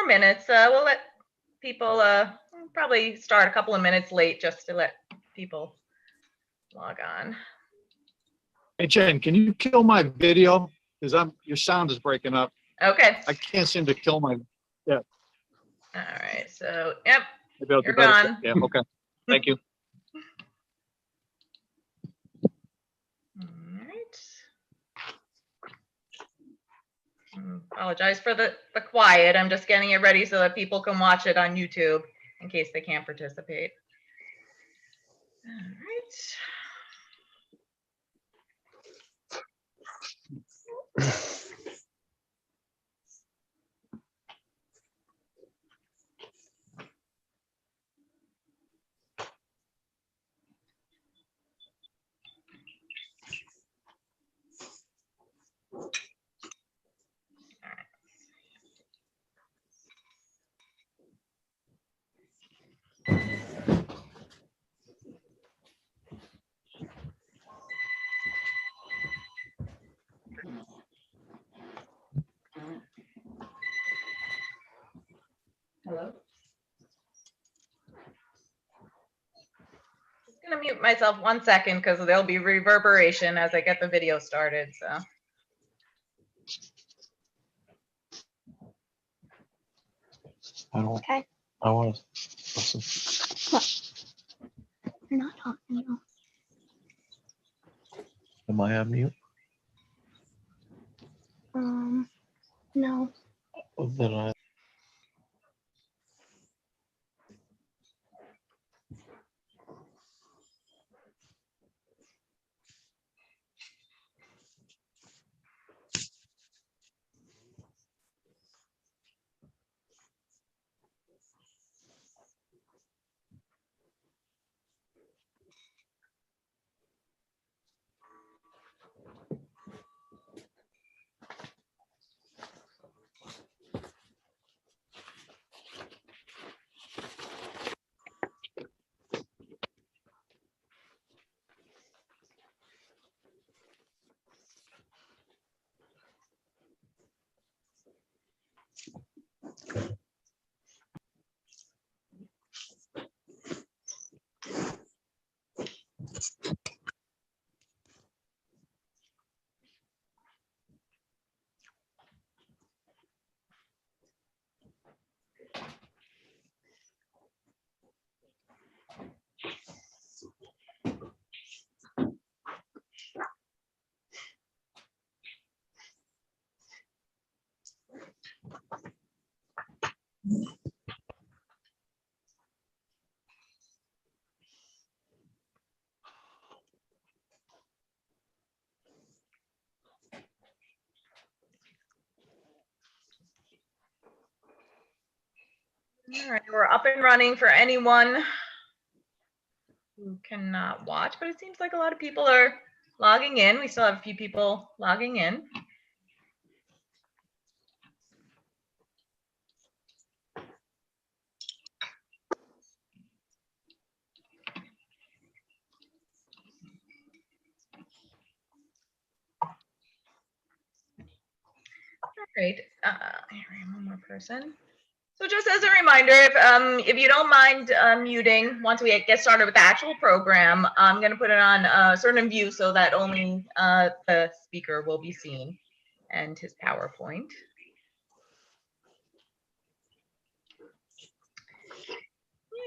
more minutes. We'll let people probably start a couple of minutes late just to let people log on. Hey, Jen, can you kill my video? Because your sound is breaking up. Okay. I can't seem to kill my. Yeah. All right. So, yep. Maybe I'll do You're better. gone. Yeah. Okay. Thank you. All right. Apologize for the quiet. I'm just getting it ready so that people can watch it on YouTube in case they can't participate. All right. Hello. Just gonna mute myself 1 second because there'll be reverberation as I get the video started. So. Okay. I want to listen. What? You're not talking now. Am I on mute? No. Then I. All right, we're up and running for anyone who cannot watch, but it seems like a lot of people are logging in. We still have a few people logging in. Great. Here I am, one more person. So just as a reminder, if you don't mind muting once we get started with the actual program, I'm going to put it on a certain view so that only the speaker will be seen and his PowerPoint.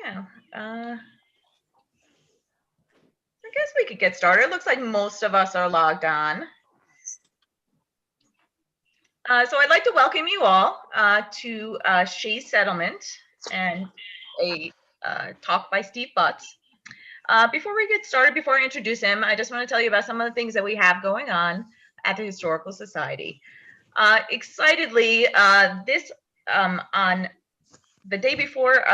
Yeah. I guess we could get started. It looks like most of us are logged on. So I'd like to welcome you all to Shays Settlement and a talk by Steve Butts. Before we get started, before I introduce him, I just want to tell you about some of the things that we have going on at the Historical Society. Excitedly, this on the day before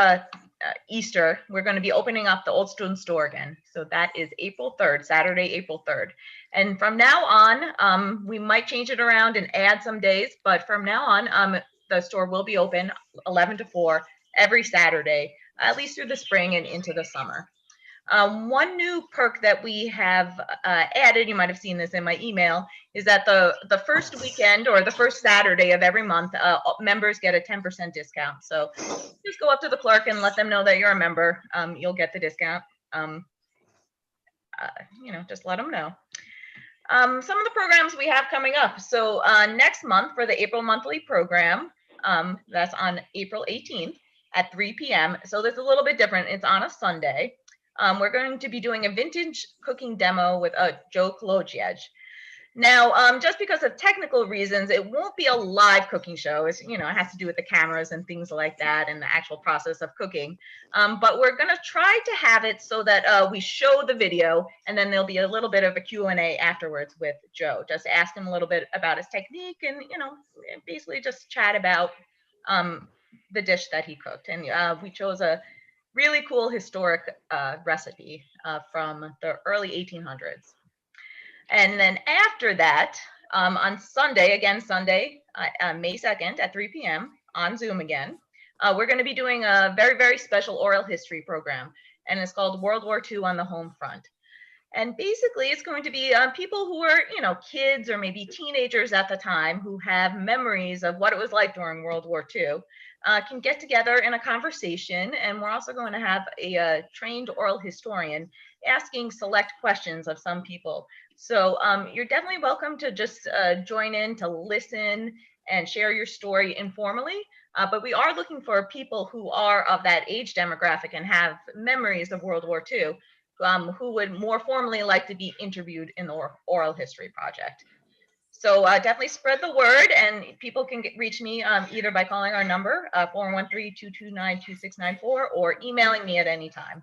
Easter, we're going to be opening up the Old Stone Store again. So that is April 3rd, Saturday, April 3rd. And from now on, we might change it around and add some days, but from now on, the store will be open 11 to 4 every Saturday, at least through the spring and into the summer. One new perk that we have added, you might have seen this in my email, is that the first weekend or the first Saturday of every month, members get a 10% discount. So just go up to the clerk and let them know that you're a member. You'll get the discount. Just let them know. Some of the programs we have coming up. So next month for the April monthly program, that's on April 18th at 3 p.m. So that's a little bit different. It's on a Sunday. We're going to be doing a vintage cooking demo with Joe Kolodziej. Now, just because of technical reasons, it won't be a live cooking show. It has to do with the cameras and things like that and the actual process of cooking. But we're going to try to have it so that we show the video, and then there'll be a little bit of a Q&A afterwards with Joe. Just ask him a little bit about his technique and, basically just chat about the dish that he cooked. And we chose a really cool historic recipe from the early 1800s. And then after that, on Sunday, May 2nd at 3 p.m. on Zoom again, we're going to be doing a very, very special oral history program. And it's called World War II on the Home Front. And basically, it's going to be people who are, kids or maybe teenagers at the time who have memories of what it was like during World War II, can get together in a conversation. And we're also going to have a trained oral historian asking select questions of some people. So you're definitely welcome to just join in to listen and share your story informally. But we are looking for people who are of that age demographic and have memories of World War II, who would more formally like to be interviewed in the oral history project. So definitely spread the word, and people can reach me either by calling our number, 413-229-2694, or emailing me at any time.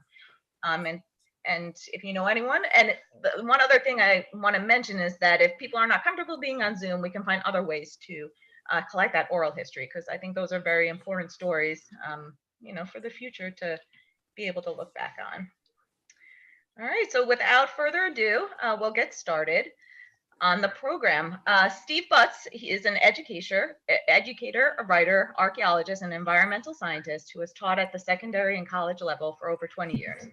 And if you know anyone, and one other thing I want to mention is that if people are not comfortable being on Zoom, we can find other ways to collect that oral history, because I think those are very important stories, for the future to be able to look back on. All right, so without further ado, we'll get started on the program. Steve Butts, he is an educator, a writer, archaeologist, and environmental scientist who has taught at the secondary and college level for over 20 years.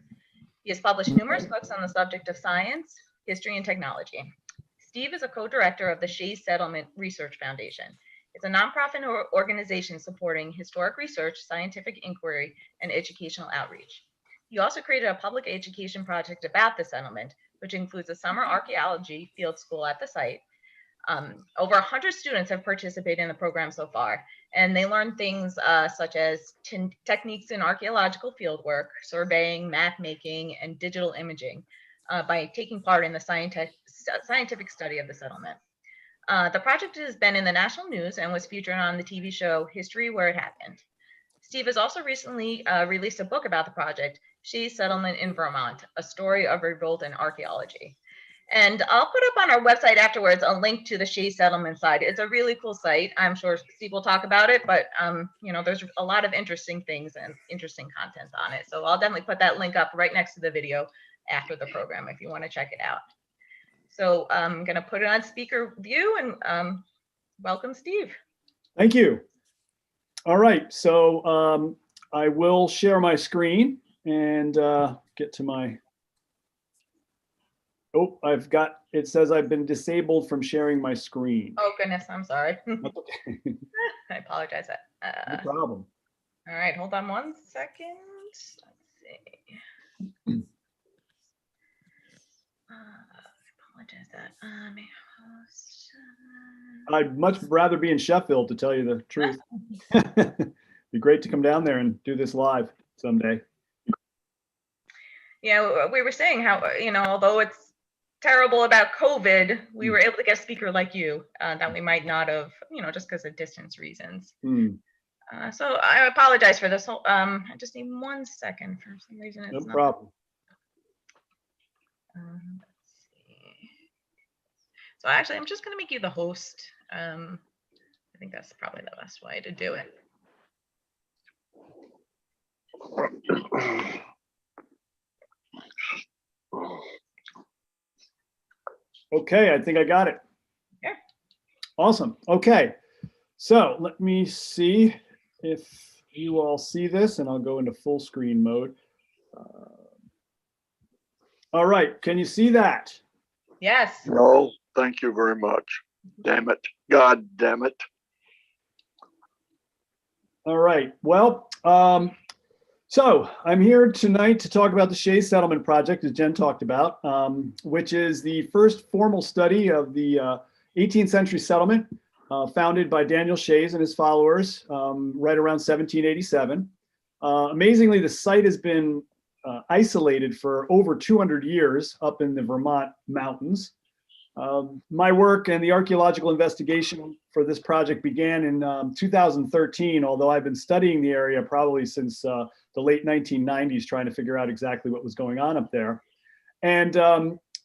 He has published numerous books on the subject of science, history, and technology. Steve is a co-director of the Shays Settlement Research Foundation. It's a nonprofit organization supporting historic research, scientific inquiry, and educational outreach. He also created a public education project about the settlement, which includes a summer archaeology field school at the site. Over 100 students have participated in the program so far, and they learn things such as techniques in archaeological fieldwork, surveying, map making, and digital imaging by taking part in the scientific study of the settlement. The project has been in the national news and was featured on the TV show History Where It Happened. Steve has also recently released a book about the project, Shays Settlement in Vermont, a story of revolt and archaeology. And I'll put up on our website afterwards a link to the Shays Settlement site. It's a really cool site. I'm sure Steve will talk about it, but there's a lot of interesting things and interesting content on it. So I'll definitely put that link up right next to the video after the program if you want to check it out. So I'm going to put it on speaker view and welcome, Steve. Thank you. All right, so I will share my screen and get to my, it says I've been disabled from sharing my screen. Oh goodness, I'm sorry. That's okay. I apologize. No problem. All right, hold on one second. Let's see. Apologize that my host. I'd much rather be in Sheffield, to tell you the truth. Be great to come down there and do this live someday. Yeah, we were saying how, although it's terrible about COVID, we were able to get a speaker like you that we might not have, just because of distance reasons. So I apologize for this. I just need 1 second. For some reason, it's no problem. Let's see. So actually, I'm just going to make you the host. I think that's probably the best way to do it. Okay, I think I got it. Yeah. Awesome. Okay, so let me see if you all see this, and I'll go into full screen mode. All right, can you see that? Yes. No, thank you very much. Damn it. God damn it. All right, well, so I'm here tonight to talk about the Shays Settlement Project, as Jen talked about, which is the first formal study of the 18th century settlement founded by Daniel Shays and his followers right around 1787. Amazingly, the site has been isolated for over 200 years up in the Vermont mountains. My work and the archaeological investigation for this project began in 2013, although I've been studying the area probably since the late 1990s, trying to figure out exactly what was going on up there. And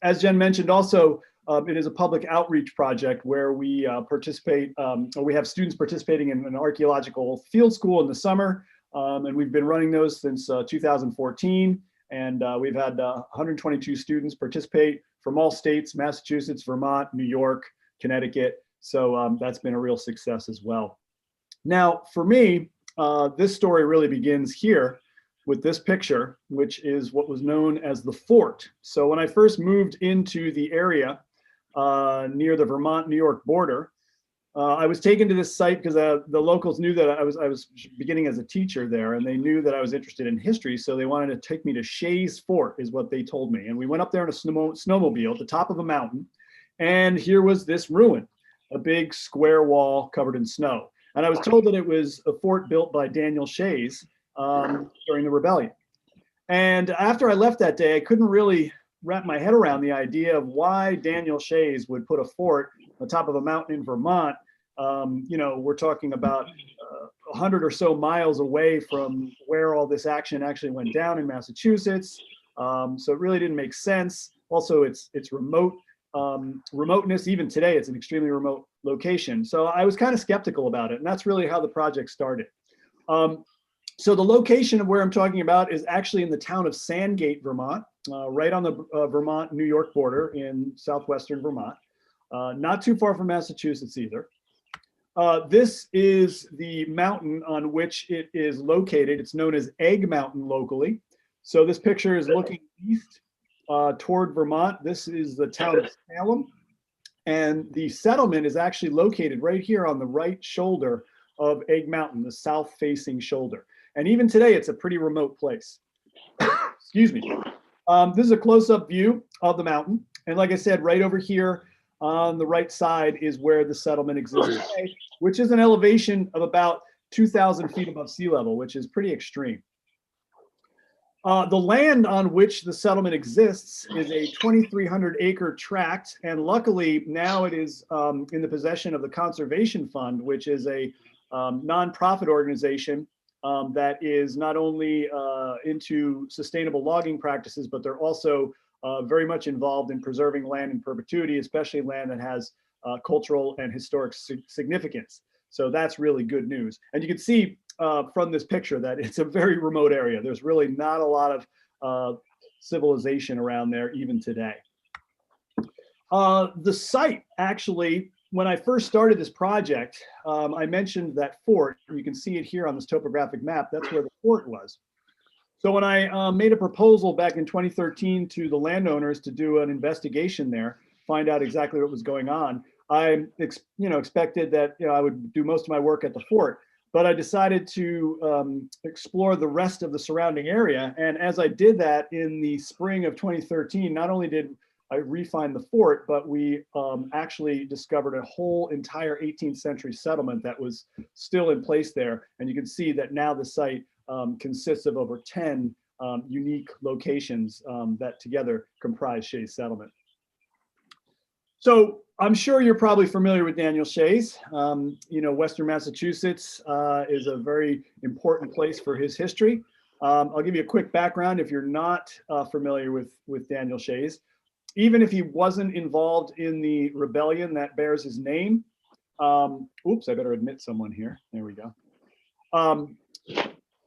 as Jen mentioned also, it is a public outreach project where we participate, or we have students participating in an archaeological field school in the summer. And we've been running those since 2014. And we've had 122 students participate from all states: Massachusetts, Vermont, New York, Connecticut. So that's been a real success as well. Now, for me, this story really begins here with this picture, which is what was known as the fort. So when I first moved into the area near the Vermont-New York border, I was taken to this site because the locals knew that I was beginning as a teacher there, and they knew that I was interested in history, so they wanted to take me to Shays Fort, is what they told me. And we went up there in a snowmobile at the top of a mountain, and here was this ruin, a big square wall covered in snow. And I was told that it was a fort built by Daniel Shays during the rebellion. And after I left that day, I couldn't really wrap my head around the idea of why Daniel Shays would put a fort on top of a mountain in Vermont. You know, we're talking about 100 or so miles away from where all this action actually went down in Massachusetts. So it really didn't make sense. Also, it's remote. Remoteness, even today, it's an extremely remote location. So I was kind of skeptical about it, and that's really how the project started. So the location of where I'm talking about is actually in the town of Sandgate, Vermont, right on the Vermont-New York border in southwestern Vermont. Not too far from Massachusetts either. This is the mountain on which it is located. It's known as Egg Mountain locally. So this picture is looking east toward Vermont. This is the town of Salem. And the settlement is actually located right here on the right shoulder of Egg Mountain, the south-facing shoulder. And even today, it's a pretty remote place. Excuse me. This is a close-up view of the mountain. And like I said, right over here on the right side is where the settlement exists today, which is an elevation of about 2,000 feet above sea level, which is pretty extreme. The land on which the settlement exists is a 2,300 acre tract, and luckily now it is in the possession of the Conservation Fund, which is a nonprofit organization that is not only into sustainable logging practices, but they're also very much involved in preserving land in perpetuity, especially land that has cultural and historic significance. So that's really good news. And you can see from this picture that it's a very remote area. There's really not a lot of civilization around there even today. The site actually, when I first started this project, I mentioned that fort. You can see it here on this topographic map. That's where the fort was. So when I made a proposal back in 2013 to the landowners to do an investigation there, find out exactly what was going on, I expected that I would do most of my work at the fort, but I decided to explore the rest of the surrounding area. And as I did that in the spring of 2013, not only did I refine the fort, but we actually discovered a whole entire 18th century settlement that was still in place there. And you can see that now the site consists of over 10 unique locations that together comprise Shays Settlement. So I'm sure you're probably familiar with Daniel Shays. Western Massachusetts is a very important place for his history. I'll give you a quick background if you're not familiar with Daniel Shays. Even if he wasn't involved in the rebellion that bears his name, oops, I better admit someone here. There we go.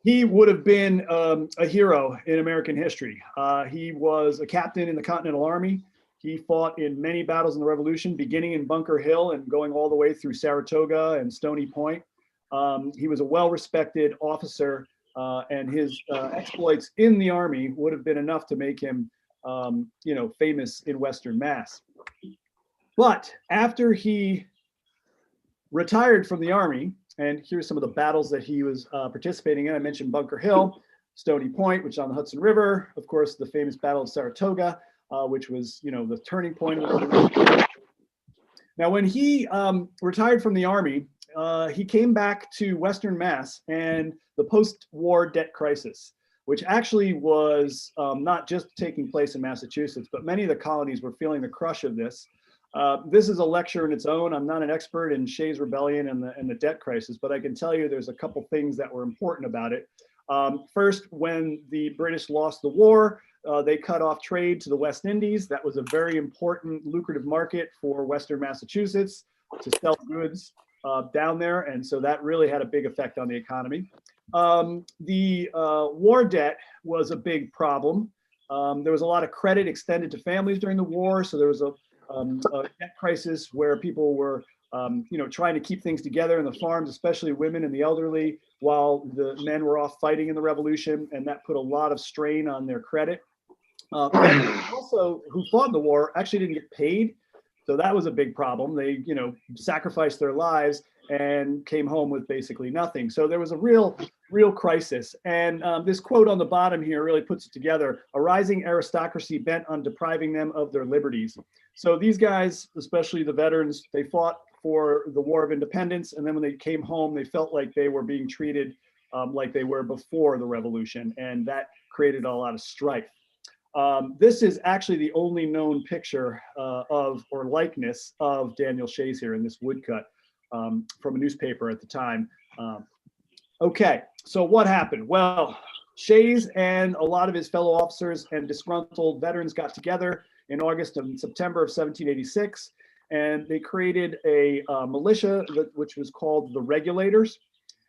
He would have been a hero in American history. He was a captain in the Continental Army. He fought in many battles in the Revolution, beginning in Bunker Hill and going all the way through Saratoga and Stony Point. He was a well-respected officer, and his exploits in the Army would have been enough to make him famous in Western Mass. But after he retired from the Army, and here's some of the battles that he was participating in. I mentioned Bunker Hill, Stony Point, which is on the Hudson River. Of course, the famous Battle of Saratoga, which was, the turning point of the revolution. Now, when he retired from the Army, he came back to Western Mass and the post-war debt crisis, which actually was not just taking place in Massachusetts, but many of the colonies were feeling the crush of this. This is a lecture in its own. I'm not an expert in Shays Rebellion and the debt crisis, but I can tell you there's a couple things that were important about it. First, when the British lost the war, they cut off trade to the West Indies. That was a very important, lucrative market for Western Massachusetts to sell goods down there. And so that really had a big effect on the economy. The war debt was a big problem. There was a lot of credit extended to families during the war. So there was a debt crisis where people were trying to keep things together in the farms, especially women and the elderly, while the men were off fighting in the revolution, and that put a lot of strain on their credit. Also, who fought in the war actually didn't get paid, so that was a big problem. They, sacrificed their lives and came home with basically nothing. So there was a real crisis. And this quote on the bottom here really puts it together: a rising aristocracy bent on depriving them of their liberties. So these guys, especially the veterans, they fought for the War of Independence. And then when they came home, they felt like they were being treated like they were before the revolution. And that created a lot of strife. This is actually the only known picture or likeness of Daniel Shays here in this woodcut from a newspaper at the time. Okay, so what happened? Well, Shays and a lot of his fellow officers and disgruntled veterans got together in August and September of 1786, and they created a militia which was called the Regulators.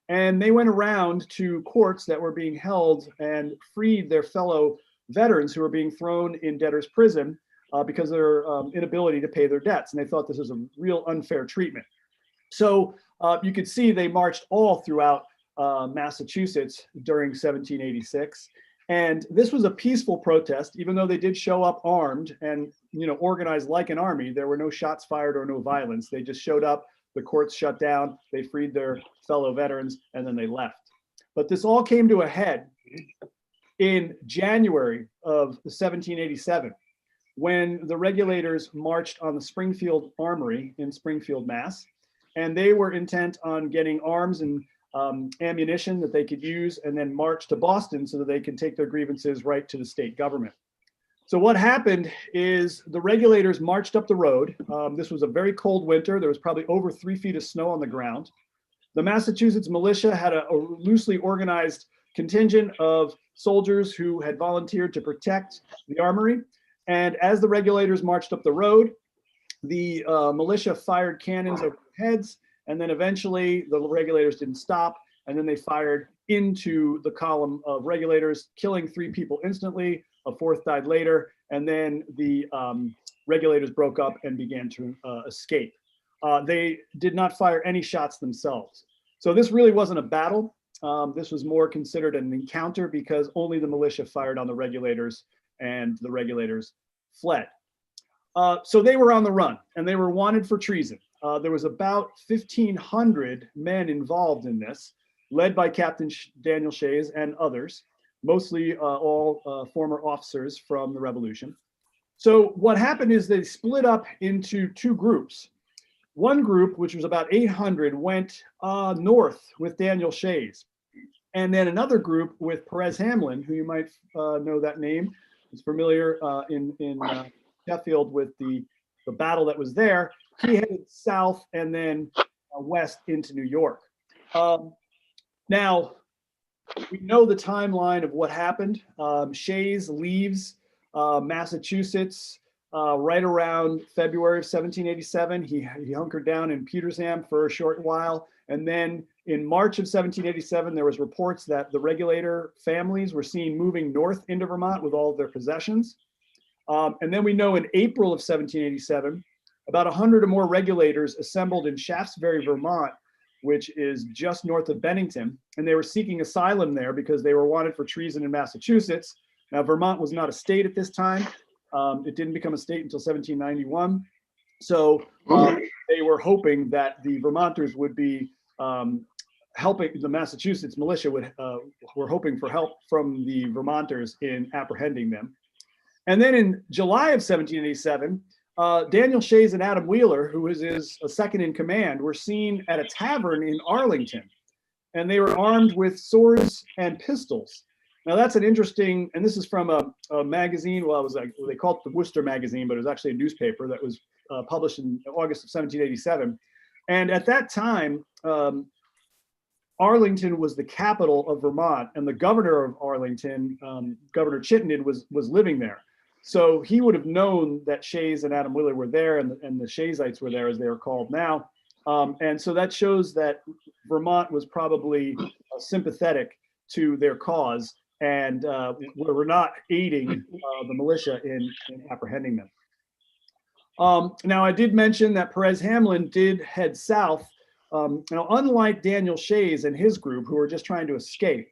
And they went around to courts that were being held and freed their fellow veterans who were being thrown in debtor's prison because of their inability to pay their debts. And they thought this was a real unfair treatment. So you could see they marched all throughout Massachusetts during 1786. And this was a peaceful protest, even though they did show up armed and organized like an army. There were no shots fired or no violence. They just showed up, the courts shut down, they freed their fellow veterans, and then they left. But this all came to a head in January of 1787, when the Regulators marched on the Springfield Armory in Springfield, Mass. And they were intent on getting arms and ammunition that they could use and then march to Boston so that they can take their grievances right to the state government. So what happened is the Regulators marched up the road. This was a very cold winter. There was probably over 3 feet of snow on the ground. The Massachusetts militia had a loosely organized contingent of soldiers who had volunteered to protect the armory. And as the Regulators marched up the road, the militia fired cannons over their heads. And then eventually the Regulators didn't stop. And then they fired into the column of Regulators, killing 3 people instantly. A 4th died later. And then the Regulators broke up and began to escape. They did not fire any shots themselves. So this really wasn't a battle. This was more considered an encounter because only the militia fired on the Regulators and the Regulators fled. So they were on the run and they were wanted for treason. There was about 1,500 men involved in this, led by Captain Daniel Shays and others, mostly all former officers from the Revolution. So what happened is they split up into 2 groups. One group, which was about 800, went north with Daniel Shays. And then another group with Perez Hamlin, who you might know that name, is familiar in Sheffield with the battle that was there. He headed south and then west into New York. Now, we know the timeline of what happened. Shays leaves Massachusetts right around February of 1787. He hunkered down in Petersham for a short while. And then in March of 1787, there was reports that the Regulator families were seen moving north into Vermont with all of their possessions. And then we know in April of 1787, about 100 or more Regulators assembled in Shaftesbury, Vermont, which is just north of Bennington. And they were seeking asylum there because they were wanted for treason in Massachusetts. Now, Vermont was not a state at this time. It didn't become a state until 1791. So they were hoping that the Vermonters would be helping the Massachusetts militia were hoping for help from the Vermonters in apprehending them. And then in July of 1787, Daniel Shays and Adam Wheeler, who was his second in command, were seen at a tavern in Arlington, and they were armed with swords and pistols. Now that's an interesting, and this is from a magazine. Well, it was like, they called it the Worcester magazine, but it was actually a newspaper that was published in August of 1787. And at that time, Arlington was the capital of Vermont, and the governor of Arlington, Governor Chittenden, was living there. So he would have known that Shays and Adam Wheeler were there, and the Shaysites were there, as they are called now. And so that shows that Vermont was probably sympathetic to their cause, and were not aiding the militia in apprehending them. Now, I did mention that Perez Hamlin did head south. Now, unlike Daniel Shays and his group, who were just trying to escape,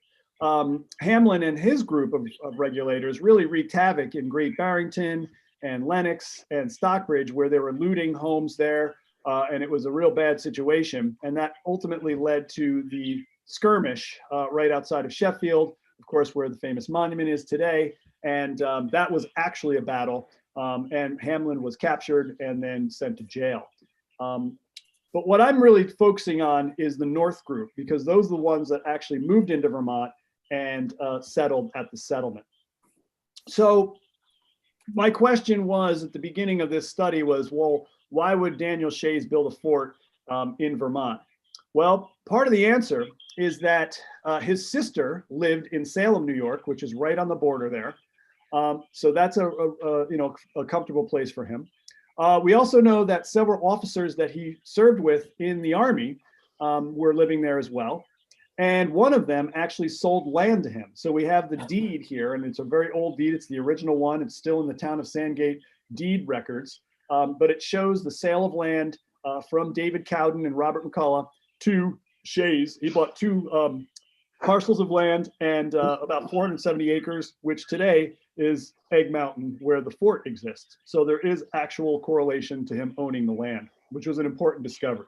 Hamlin and his group of regulators really wreaked havoc in Great Barrington and Lenox and Stockbridge, where they were looting homes there, and it was a real bad situation. And that ultimately led to the skirmish right outside of Sheffield, of course, where the famous monument is today. And that was actually a battle, and Hamlin was captured and then sent to jail. But what I'm really focusing on is the North group, because those are the ones that actually moved into Vermont and settled at the settlement. So my question was at the beginning of this study was, well, why would Daniel Shays build a fort in Vermont? Well, part of the answer is that his sister lived in Salem, New York, which is right on the border there. So that's a comfortable place for him. We also know that several officers that he served with in the Army were living there as well. And one of them actually sold land to him. So we have the deed here, and it's a very old deed. It's the original one. It's still in the town of Sandgate deed records, but it shows the sale of land from David Cowden and Robert McCullough to Shays. He bought two parcels of land and about 470 acres, which today is Egg Mountain, where the fort exists. So there is actual correlation to him owning the land, which was an important discovery.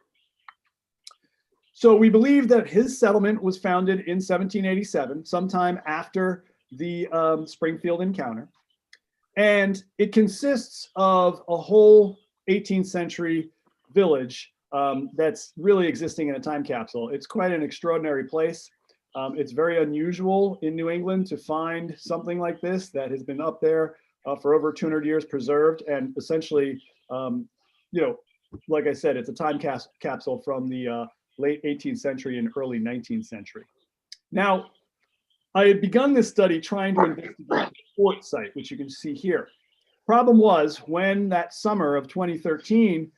So we believe that his settlement was founded in 1787, sometime after the Springfield encounter. And it consists of a whole 18th century village that's really existing in a time capsule. It's quite an extraordinary place. It's very unusual in New England to find something like this that has been up there for over 200 years preserved. And essentially, like I said, it's a time capsule from the late 18th century and early 19th century. Now, I had begun this study trying to investigate the fort site, which you can see here. Problem was, when that summer of 2013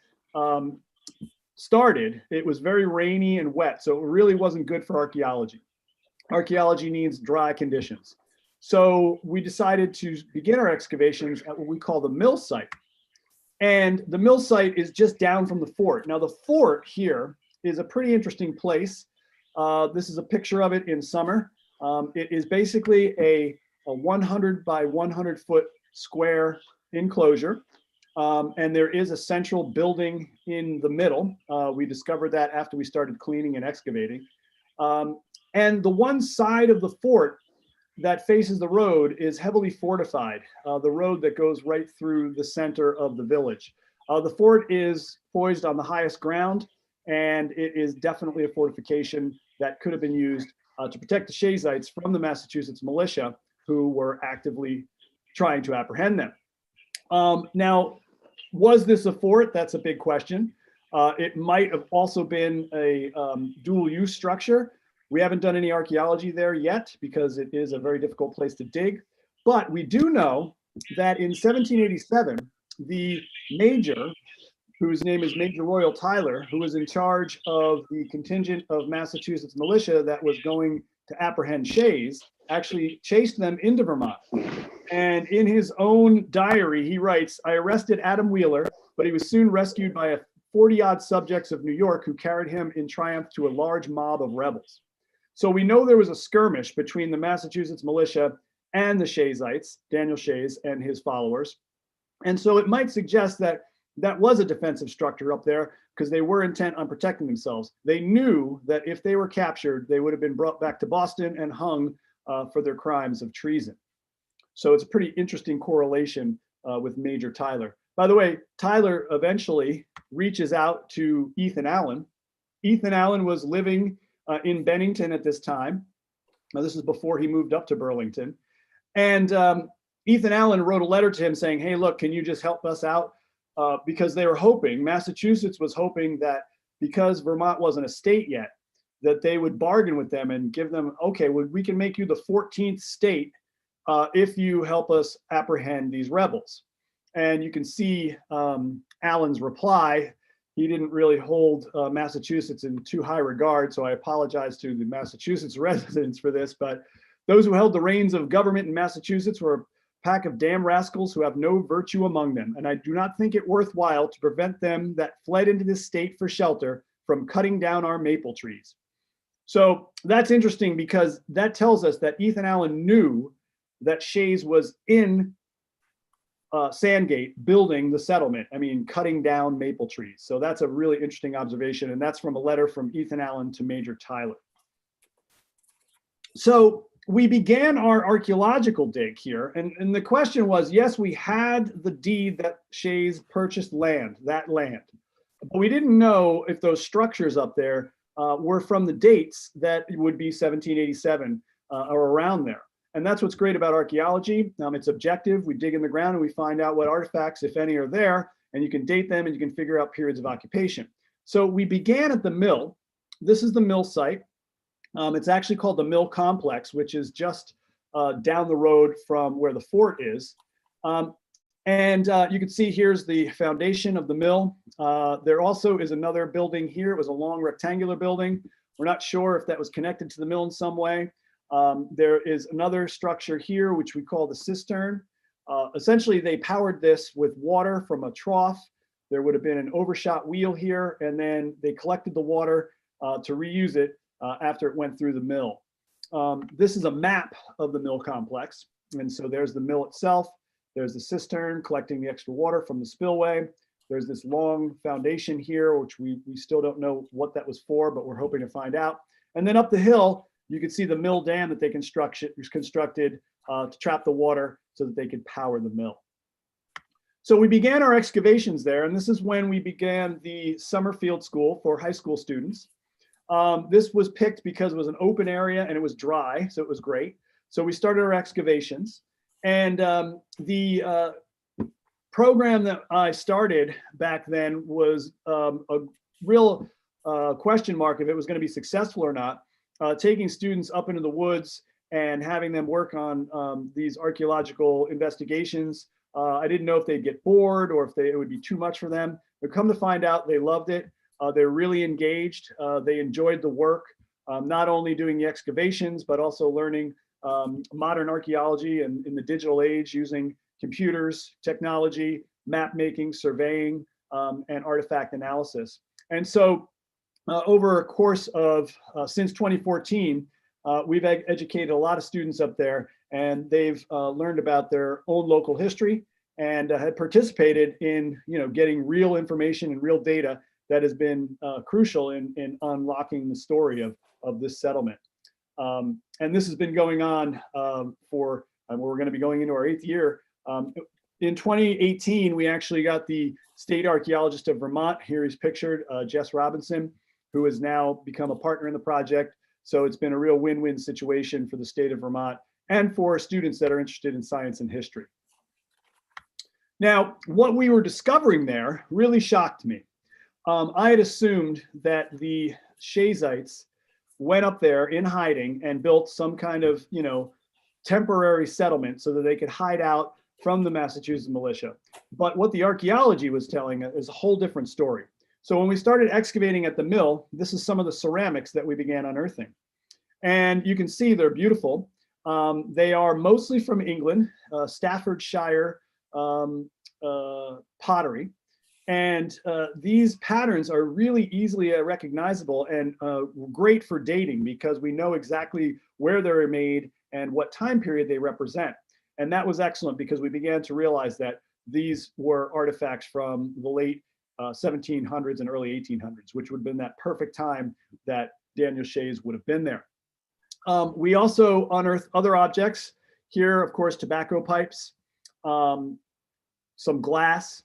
started, it was very rainy and wet, so it really wasn't good for archaeology. Archaeology needs dry conditions. So we decided to begin our excavations at what we call the mill site. And the mill site is just down from the fort. Now the fort here is a pretty interesting place. This is a picture of it in summer. It is basically a 100 by 100 foot square enclosure. And there is a central building in the middle. We discovered that after we started cleaning and excavating. And the one side of the fort that faces the road is heavily fortified, the road that goes right through the center of the village. The fort is poised on the highest ground, and it is definitely a fortification that could have been used to protect the Shaysites from the Massachusetts militia who were actively trying to apprehend them. Now, was this a fort? That's a big question. It might have also been a dual use structure. We haven't done any archaeology there yet because it is a very difficult place to dig. But we do know that in 1787, the major, whose name is Major Royal Tyler, who was in charge of the contingent of Massachusetts militia that was going to apprehend Shays, actually chased them into Vermont. And in his own diary, he writes, "I arrested Adam Wheeler, but he was soon rescued by a 40-odd subjects of New York who carried him in triumph to a large mob of rebels." So we know there was a skirmish between the Massachusetts militia and the Shaysites, Daniel Shays and his followers. And so it might suggest that that was a defensive structure up there because they were intent on protecting themselves. They knew that if they were captured, they would have been brought back to Boston and hung for their crimes of treason. So it's a pretty interesting correlation with Major Tyler. By the way, Tyler eventually reaches out to Ethan Allen. Ethan Allen was living in Bennington at this time. Now, this is before he moved up to Burlington. And Ethan Allen wrote a letter to him saying, hey, look, can you just help us out? Because they were hoping, Massachusetts was hoping that because Vermont wasn't a state yet, that they would bargain with them and give them, okay, well, we can make you the 14th state if you help us apprehend these rebels. And you can see Allen's reply. He didn't really hold Massachusetts in too high regard, so I apologize to the Massachusetts residents for this, but those who held the reins of government in Massachusetts were a pack of damn rascals who have no virtue among them, and I do not think it worthwhile to prevent them that fled into this state for shelter from cutting down our maple trees. So that's interesting because that tells us that Ethan Allen knew that Shays was in Sandgate building the settlement. I mean, cutting down maple trees. So that's a really interesting observation. And that's from a letter from Ethan Allen to Major Tyler. So we began our archaeological dig here. And the question was, yes, we had the deed that Shays purchased that land. But we didn't know if those structures up there were from the dates that would be 1787 or around there. And that's what's great about archaeology. It's objective. We dig in the ground and we find out what artifacts, if any, are there, and you can date them and you can figure out periods of occupation. So we began at the mill. This is the mill site. It's actually called the mill complex, which is just down the road from where the fort is. You can see here's the foundation of the mill. There also is another building here. It was a long rectangular building. We're not sure if that was connected to the mill in some way. There is another structure here, which we call the cistern. Essentially, they powered this with water from a trough. There would have been an overshot wheel here, and then they collected the water to reuse it after it went through the mill. This is a map of the mill complex. And so there's the mill itself. There's the cistern collecting the extra water from the spillway. There's this long foundation here, which we still don't know what that was for, but we're hoping to find out. And then up the hill, you can see the mill dam that they constructed to trap the water so that they could power the mill. So we began our excavations there, and this is when we began the summer field school for high school students. This was picked because it was an open area and it was dry, so it was great. So we started our excavations, and the program that I started back then was a real question mark if it was going to be successful or not. Taking students up into the woods and having them work on these archaeological investigations. I didn't know if they'd get bored or if it would be too much for them. But come to find out, they loved it. They're really engaged. They enjoyed the work, not only doing the excavations, but also learning modern archaeology and in the digital age using computers, technology, map making, surveying, and artifact analysis. And so over a course of since 2014, we've educated a lot of students up there, and they've learned about their own local history and had participated in getting real information and real data that has been crucial in unlocking the story of this settlement. And this has been going on for, we're going to be going into our 8th year. In 2018, we actually got the state archaeologist of Vermont. Here he's pictured, Jess Robinson, who has now become a partner in the project. So it's been a real win-win situation for the state of Vermont and for students that are interested in science and history. Now, what we were discovering there really shocked me. I had assumed that the Shaysites went up there in hiding and built some kind of, temporary settlement so that they could hide out from the Massachusetts militia. But what the archaeology was telling us is a whole different story. So when we started excavating at the mill, this is some of the ceramics that we began unearthing. And you can see they're beautiful. They are mostly from England, Staffordshire pottery. And these patterns are really easily recognizable and great for dating because we know exactly where they were made and what time period they represent. And that was excellent because we began to realize that these were artifacts from the late 1700s and early 1800s, which would have been that perfect time that Daniel Shays would have been there. We also unearthed other objects. Here, of course, tobacco pipes, some glass.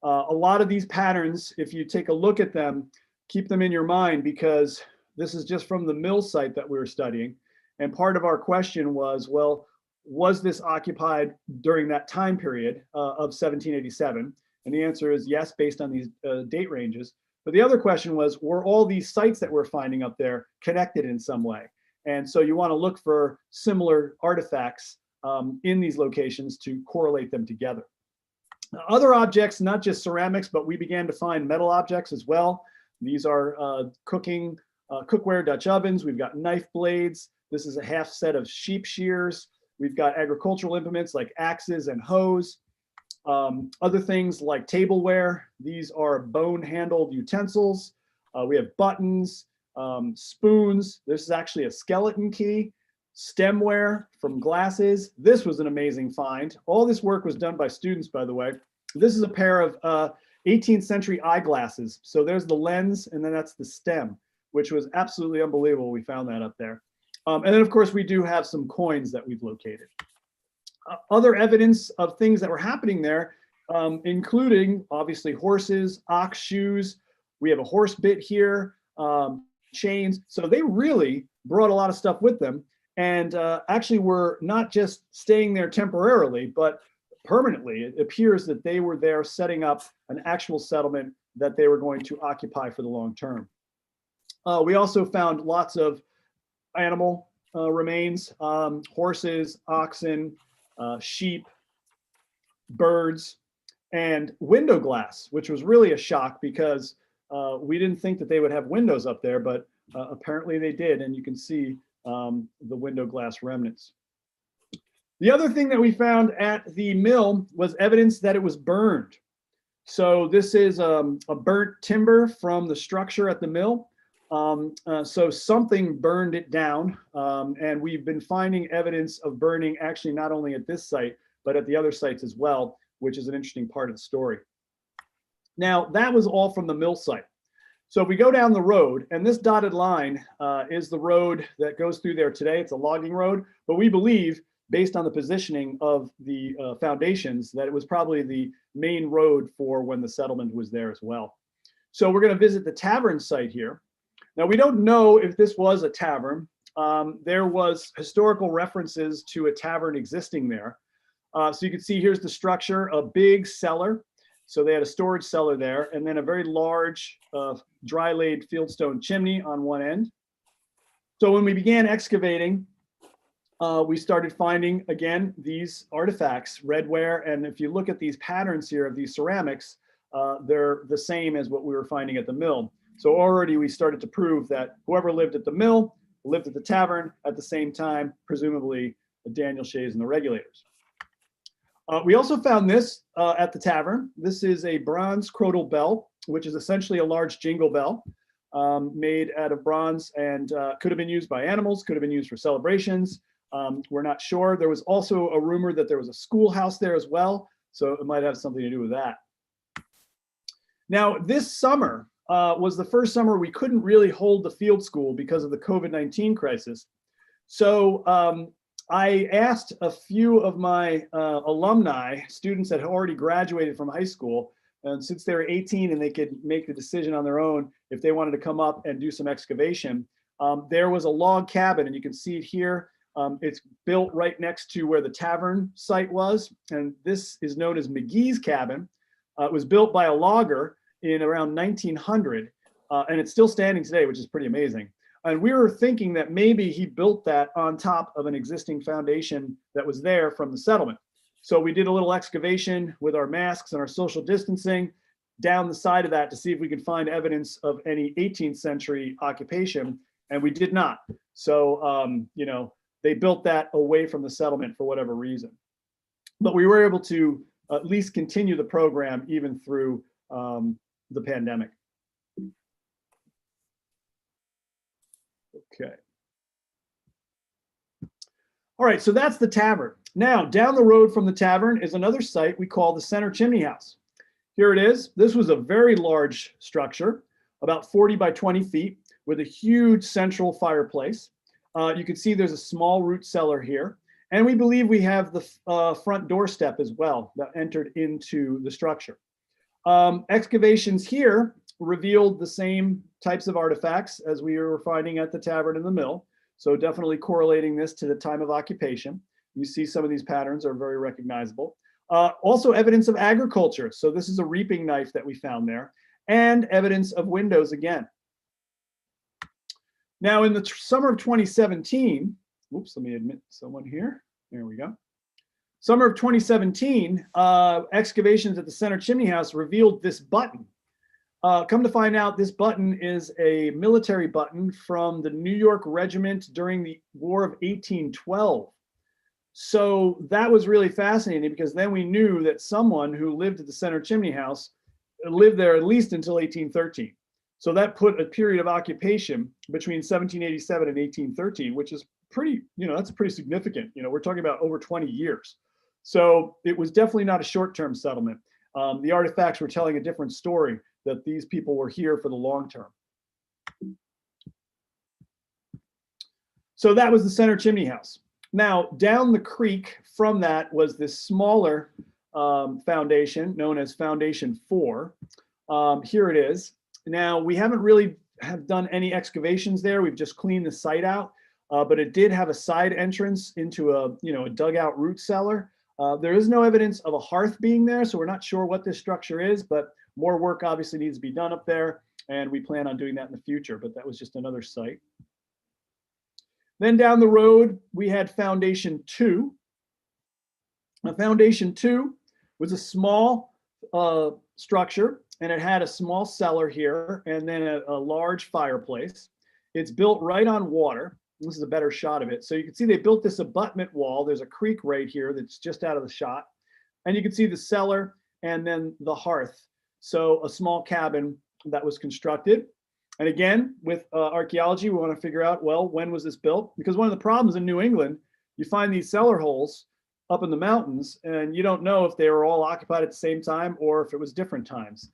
A lot of these patterns, if you take a look at them, keep them in your mind, because this is just from the mill site that we were studying. And part of our question was, well, was this occupied during that time period of 1787? And the answer is yes, based on these date ranges. But the other question was, were all these sites that we're finding up there connected in some way? And so you want to look for similar artifacts in these locations to correlate them together. Other objects, not just ceramics, but we began to find metal objects as well. These are cookware Dutch ovens. We've got knife blades. This is a half set of sheep shears. We've got agricultural implements like axes and hoes. Other things like tableware. These are bone-handled utensils. We have buttons, spoons. This is actually a skeleton key. Stemware from glasses. This was an amazing find. All this work was done by students, by the way. This is a pair of 18th century eyeglasses. So there's the lens, and then that's the stem, which was absolutely unbelievable. We found that up there. And then, of course, we do have some coins that we've located. Other evidence of things that were happening there, including, obviously, horses, ox shoes. We have a horse bit here, chains. So they really brought a lot of stuff with them. And actually were not just staying there temporarily, but permanently. It appears that they were there setting up an actual settlement that they were going to occupy for the long term. We also found lots of animal remains, horses, oxen, sheep, birds, and window glass, which was really a shock because we didn't think that they would have windows up there, but apparently they did, and you can see the window glass remnants. The other thing that we found at the mill was evidence that it was burned. So this is a burnt timber from the structure at the mill. So something burned it down, and we've been finding evidence of burning actually not only at this site, but at the other sites as well, which is an interesting part of the story. Now, that was all from the mill site. So if we go down the road, and this dotted line is the road that goes through there today. It's a logging road, but we believe, based on the positioning of the foundations, that it was probably the main road for when the settlement was there as well. So we're going to visit the tavern site here. Now, we don't know if this was a tavern. There was historical references to a tavern existing there. So you can see here's the structure, a big cellar. So they had a storage cellar there, and then a very large dry laid fieldstone chimney on one end. So when we began excavating, we started finding, again, these artifacts, redware. And if you look at these patterns here of these ceramics, they're the same as what we were finding at the mill. So already we started to prove that whoever lived at the mill lived at the tavern at the same time, presumably Daniel Shays and the Regulators. We also found this at the tavern. This is a bronze Crotal bell, which is essentially a large jingle bell made out of bronze, and could have been used by animals, could have been used for celebrations. We're not sure. There was also a rumor that there was a schoolhouse there as well, so it might have something to do with that. Now, this summer was the first summer we couldn't really hold the field school because of the COVID-19 crisis. So I asked a few of my alumni, students that had already graduated from high school, and since they were 18 and they could make the decision on their own if they wanted to come up and do some excavation, there was a log cabin, and you can see it here. It's built right next to where the tavern site was, and this is known as McGee's cabin. It was built by a logger in around 1900, and it's still standing today, which is pretty amazing. And we were thinking that maybe he built that on top of an existing foundation that was there from the settlement. So we did a little excavation with our masks and our social distancing down the side of that to see if we could find evidence of any 18th century occupation, and we did not. So, you know, they built that away from the settlement for whatever reason. But we were able to at least continue the program even through the pandemic. Okay. All right, so that's the tavern. Now, down the road from the tavern is another site we call the Center Chimney House. Here it is. This was a very large structure, about 40 by 20 feet, with a huge central fireplace. You can see there's a small root cellar here. And we believe we have the front doorstep as well that entered into the structure. Excavations here revealed the same types of artifacts as we were finding at the tavern and the mill. So definitely correlating this to the time of occupation. You see some of these patterns are very recognizable. Also evidence of agriculture. So this is a reaping knife that we found there, and evidence of windows again. Now in the summer of 2017, whoops, let me admit someone here. There we go. Summer of 2017, excavations at the Center Chimney House revealed this button. Come to find out, this button is a military button from the New York Regiment during the War of 1812. So that was really fascinating, because then we knew that someone who lived at the Center Chimney House lived there at least until 1813. So that put a period of occupation between 1787 and 1813, which is pretty, that's pretty significant. We're talking about over 20 years. So it was definitely not a short-term settlement. The artifacts were telling a different story, that these people were here for the long term. So that was the Center Chimney House. Now, down the creek from that was this smaller foundation known as Foundation 4. Here it is. Now, we haven't really done any excavations there. We've just cleaned the site out, but it did have a side entrance into a dugout root cellar. There is no evidence of a hearth being there, so we're not sure what this structure is, but more work obviously needs to be done up there, and we plan on doing that in the future, but that was just another site. Then down the road, we had Foundation 2. Now, Foundation 2 was a small structure, and it had a small cellar here, and then a large fireplace. It's built right on water. This is a better shot of it. So you can see they built this abutment wall. There's a creek right here that's just out of the shot. And you can see the cellar and then the hearth. So a small cabin that was constructed. And again, with archaeology, we want to figure out, well, when was this built? Because one of the problems in New England, you find these cellar holes up in the mountains, and you don't know if they were all occupied at the same time or if it was different times.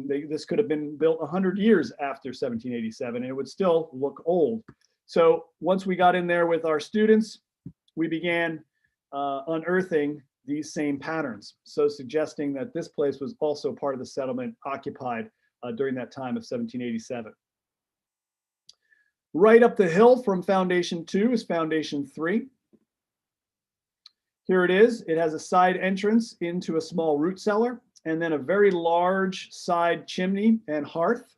This could have been built 100 years after 1787, and it would still look old. So once we got in there with our students, we began unearthing these same patterns. So suggesting that this place was also part of the settlement occupied during that time of 1787. Right up the hill from Foundation 2 is Foundation 3. Here it is. It has a side entrance into a small root cellar, and then a very large side chimney and hearth.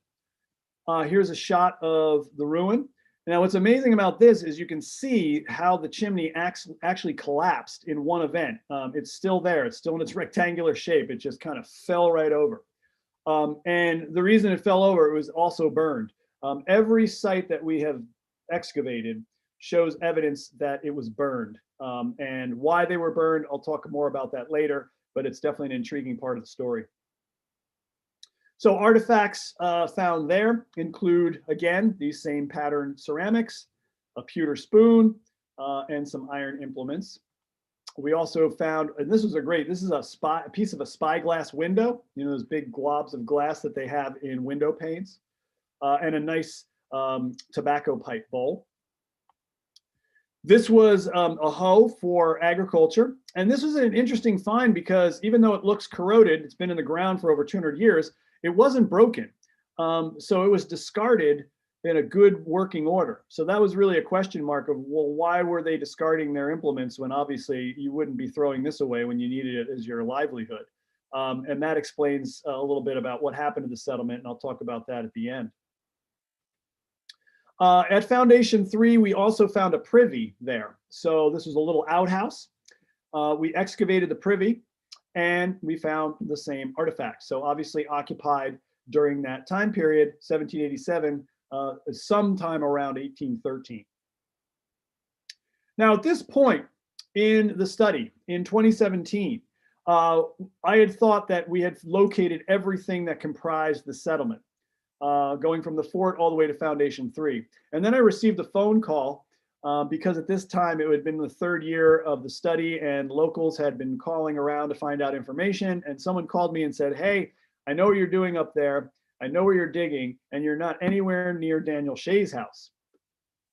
Here's a shot of the ruin. Now, what's amazing about this is you can see how the chimney actually collapsed in one event. It's still there. It's still in its rectangular shape. It just kind of fell right over. And the reason it fell over, it was also burned. Every site that we have excavated shows evidence that it was burned. And why they were burned, I'll talk more about that later, but it's definitely an intriguing part of the story. So artifacts found there include, again, these same pattern ceramics, a pewter spoon, and some iron implements. We also found, and this is a piece of a spyglass window, those big globs of glass that they have in window panes, and a nice tobacco pipe bowl. This was a hoe for agriculture. And this was an interesting find because even though it looks corroded, it's been in the ground for over 200 years, it wasn't broken. So it was discarded in a good working order. So that was really a question mark of, well, why were they discarding their implements when obviously you wouldn't be throwing this away when you needed it as your livelihood? And that explains a little bit about what happened to the settlement, and I'll talk about that at the end. At Foundation 3, we also found a privy there. So this was a little outhouse. We excavated the privy, and we found the same artifacts. So obviously occupied during that time period, 1787, sometime around 1813. Now at this point in the study, in 2017, I had thought that we had located everything that comprised the settlement, going from the fort all the way to Foundation 3. And then I received a phone call because at this time it had been the third year of the study and locals had been calling around to find out information. And someone called me and said, hey, I know what you're doing up there. I know where you're digging, and you're not anywhere near Daniel Shay's house.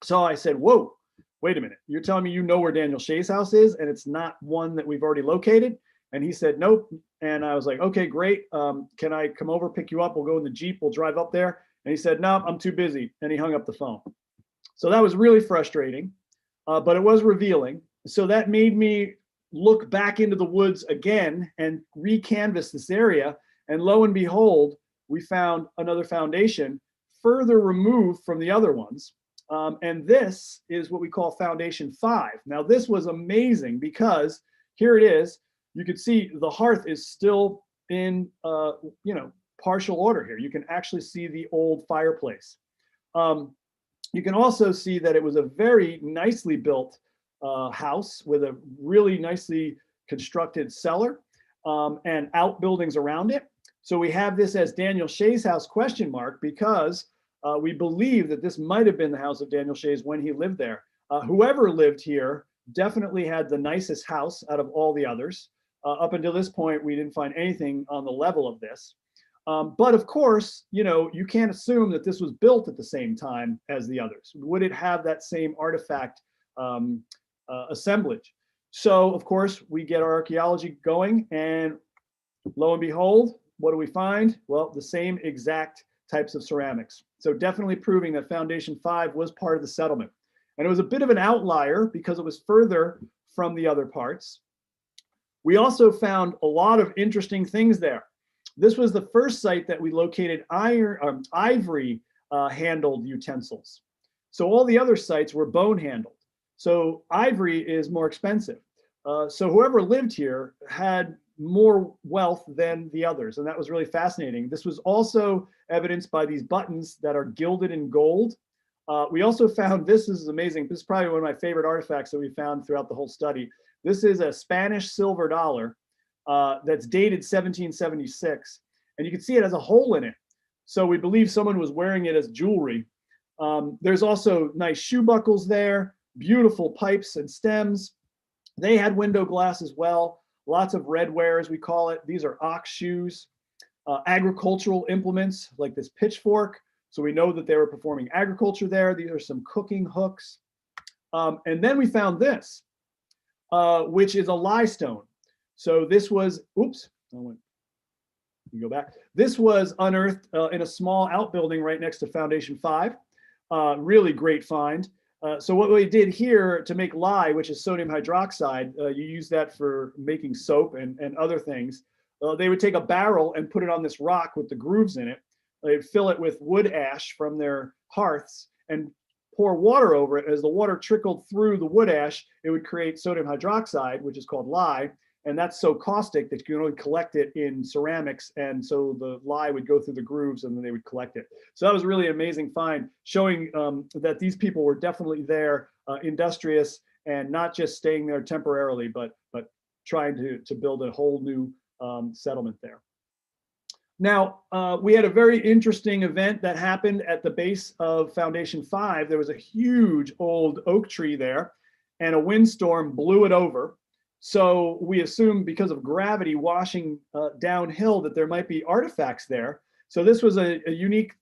So I said, whoa, wait a minute. You're telling me you know where Daniel Shay's house is and it's not one that we've already located? And he said, nope. And I was like, okay, great. Can I come over, pick you up? We'll go in the Jeep, we'll drive up there. And he said, no, I'm too busy. And he hung up the phone. So that was really frustrating, but it was revealing. So that made me look back into the woods again and recanvass this area. And lo and behold, we found another foundation further removed from the other ones. And this is what we call Foundation 5. Now, this was amazing because here it is. You can see the hearth is still in, partial order here. You can actually see the old fireplace. You can also see that it was a very nicely built house with a really nicely constructed cellar and outbuildings around it. So we have this as Daniel Shay's house ? Because we believe that this might have been the house of Daniel Shays when he lived there. Whoever lived here definitely had the nicest house out of all the others. Up until this point, we didn't find anything on the level of this. But of course, you can't assume that this was built at the same time as the others. Would it have that same artifact assemblage? So of course, we get our archaeology going, and lo and behold, what do we find? Well, the same exact types of ceramics. So definitely proving that Foundation 5 was part of the settlement. And it was a bit of an outlier because it was further from the other parts. We also found a lot of interesting things there. This was the first site that we located ivory handled utensils. So all the other sites were bone handled. So ivory is more expensive. So whoever lived here had more wealth than the others, and that was really fascinating. This was also evidenced by these buttons that are gilded in gold. We also found, this is amazing, this is probably one of my favorite artifacts that we found throughout the whole study. This is a Spanish silver dollar that's dated 1776, and you can see it has a hole in it. So we believe someone was wearing it as jewelry. There's also nice shoe buckles there, beautiful pipes and stems. They had window glass as well. Lots of redware, as we call it. These are ox shoes, agricultural implements like this pitchfork. So we know that they were performing agriculture there. These are some cooking hooks. And then we found this, which is a limestone. So this was, oops, you go back. This was unearthed in a small outbuilding right next to Foundation 5. Really great find. So what we did here to make lye, which is sodium hydroxide, you use that for making soap and other things. They would take a barrel and put it on this rock with the grooves in it. They'd fill it with wood ash from their hearths and pour water over it. As the water trickled through the wood ash, it would create sodium hydroxide, which is called lye. And that's so caustic that you can only collect it in ceramics. And so the lye would go through the grooves and then they would collect it. So that was really an amazing find, showing that these people were definitely there, industrious, and not just staying there temporarily, but trying to build a whole new settlement there. Now, we had a very interesting event that happened at the base of Foundation 5. There was a huge old oak tree there, and a windstorm blew it over. So we assumed because of gravity washing downhill that there might be artifacts there. So this was a unique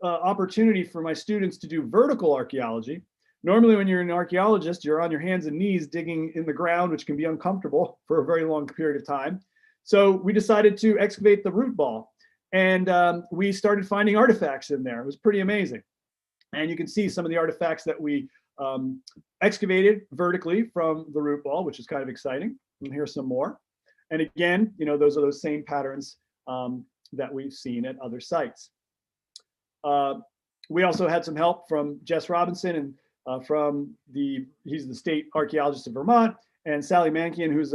opportunity for my students to do vertical archaeology. Normally when you're an archaeologist, you're on your hands and knees digging in the ground, which can be uncomfortable for a very long period of time. So we decided to excavate the root ball, and we started finding artifacts in there. It was pretty amazing. And you can see some of the artifacts that we excavated vertically from the root ball, which is kind of exciting. And here's some more. And again, those are those same patterns that we've seen at other sites. We also had some help from Jess Robinson and he's the state archaeologist of Vermont, and Sally Mankian, who's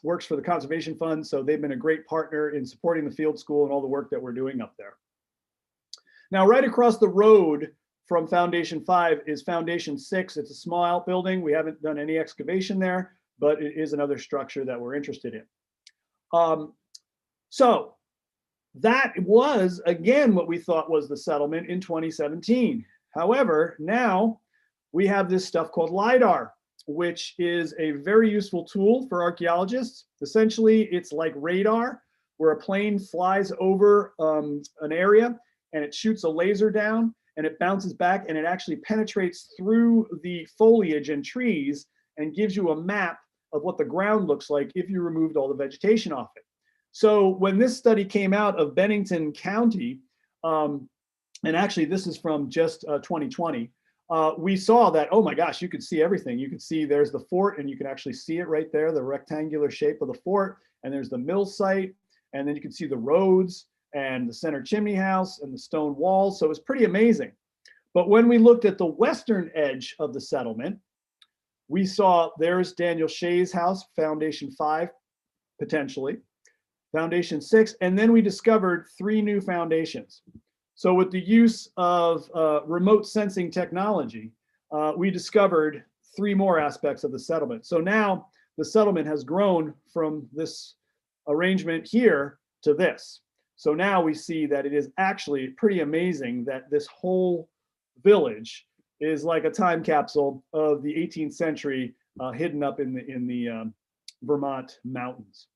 works for the Conservation Fund. So they've been a great partner in supporting the field school and all the work that we're doing up there. Now, right across the road from Foundation 5 is Foundation 6. It's a small outbuilding. We haven't done any excavation there, but it is another structure that we're interested in. So that was, again, what we thought was the settlement in 2017. However, now we have this stuff called Lidar, which is a very useful tool for archaeologists. Essentially, it's like radar, where a plane flies over an area and it shoots a laser down and it bounces back and it actually penetrates through the foliage and trees and gives you a map of what the ground looks like if you removed all the vegetation off it. So when this study came out of Bennington County, and actually this is from just 2020, we saw that, oh my gosh, you could see everything. You could see there's the fort and you can actually see it right there, the rectangular shape of the fort, and there's the mill site, and then you can see the roads and the center chimney house and the stone walls. So it's pretty amazing. But when we looked at the western edge of the settlement, we saw there's Daniel Shay's house, foundation 5, potentially, foundation 6, and then we discovered 3 new foundations. So with the use of remote sensing technology, we discovered 3 more aspects of the settlement. So now the settlement has grown from this arrangement here to this. So now we see that it is actually pretty amazing that this whole village is like a time capsule of the 18th century hidden up in the Vermont mountains.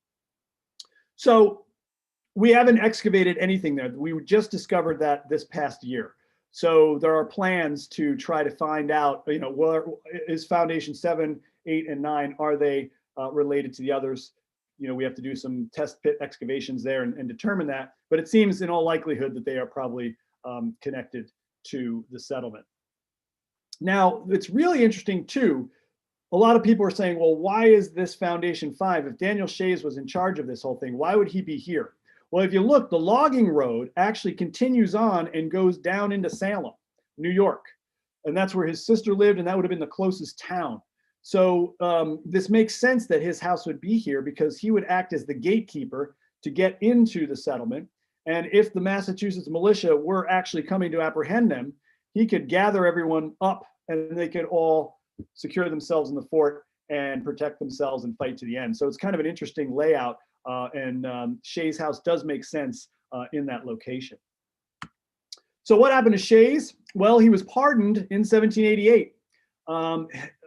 So we haven't excavated anything there. We just discovered that this past year. So there are plans to try to find out, you know, where is foundation 7, 8, and 9, are they related to the others? You know, we have to do some test pit excavations there and determine that. But it seems in all likelihood that they are probably connected to the settlement. Now, it's really interesting too. A lot of people are saying, well, why is this foundation 5? If Daniel Shays was in charge of this whole thing, why would he be here? Well, if you look, the logging road actually continues on and goes down into Salem, New York. And that's where his sister lived, and that would have been the closest town. So this makes sense that his house would be here because he would act as the gatekeeper to get into the settlement. And if the Massachusetts militia were actually coming to apprehend them, he could gather everyone up and they could all secure themselves in the fort and protect themselves and fight to the end. So it's kind of an interesting layout. Shay's house does make sense in that location. So what happened to Shays? Well, he was pardoned in 1788.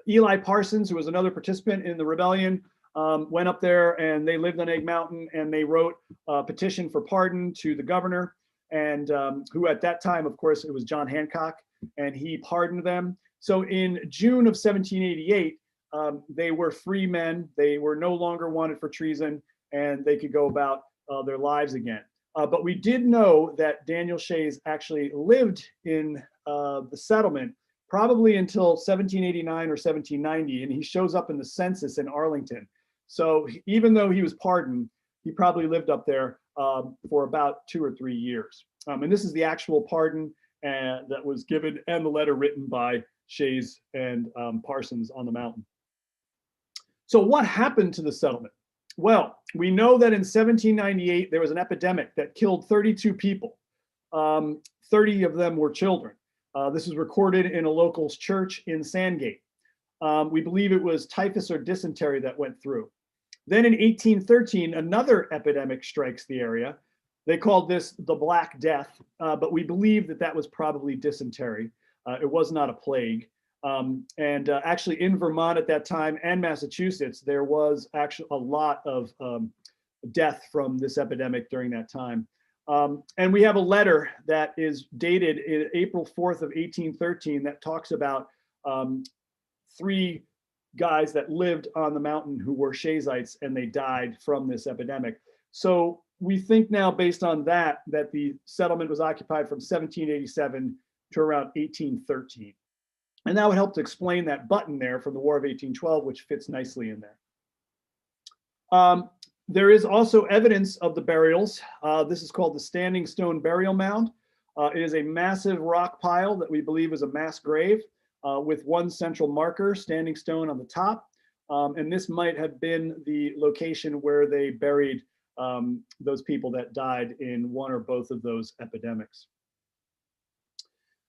Eli Parsons, who was another participant in the rebellion, went up there and they lived on Egg Mountain and they wrote a petition for pardon to the governor, and who at that time, of course, it was John Hancock, and he pardoned them. So in June of 1788, they were free men. They were no longer wanted for treason, and they could go about their lives again. But we did know that Daniel Shays actually lived in the settlement probably until 1789 or 1790, and he shows up in the census in Arlington. So even though he was pardoned, he probably lived up there for about 2 or 3 years. And this is the actual pardon that was given and the letter written by Shays and Parsons on the mountain. So what happened to the settlement? Well, we know that in 1798, there was an epidemic that killed 32 people. 30 of them were children. This was recorded in a local church in Sandgate. We believe it was typhus or dysentery that went through. Then in 1813, another epidemic strikes the area. They called this the Black Death, but we believe that that was probably dysentery. It was not a plague. Actually in Vermont at that time and Massachusetts, there was actually a lot of death from this epidemic during that time. And we have a letter that is dated in April 4th of 1813 that talks about 3 guys that lived on the mountain who were Shayites, and they died from this epidemic. So we think now, based on that, that the settlement was occupied from 1787 to around 1813. And that would help to explain that button there from the War of 1812, which fits nicely in there. There is also evidence of the burials. This is called the Standing Stone Burial Mound. It is a massive rock pile that we believe is a mass grave with one central marker, standing stone on the top. And this might have been the location where they buried those people that died in one or both of those epidemics.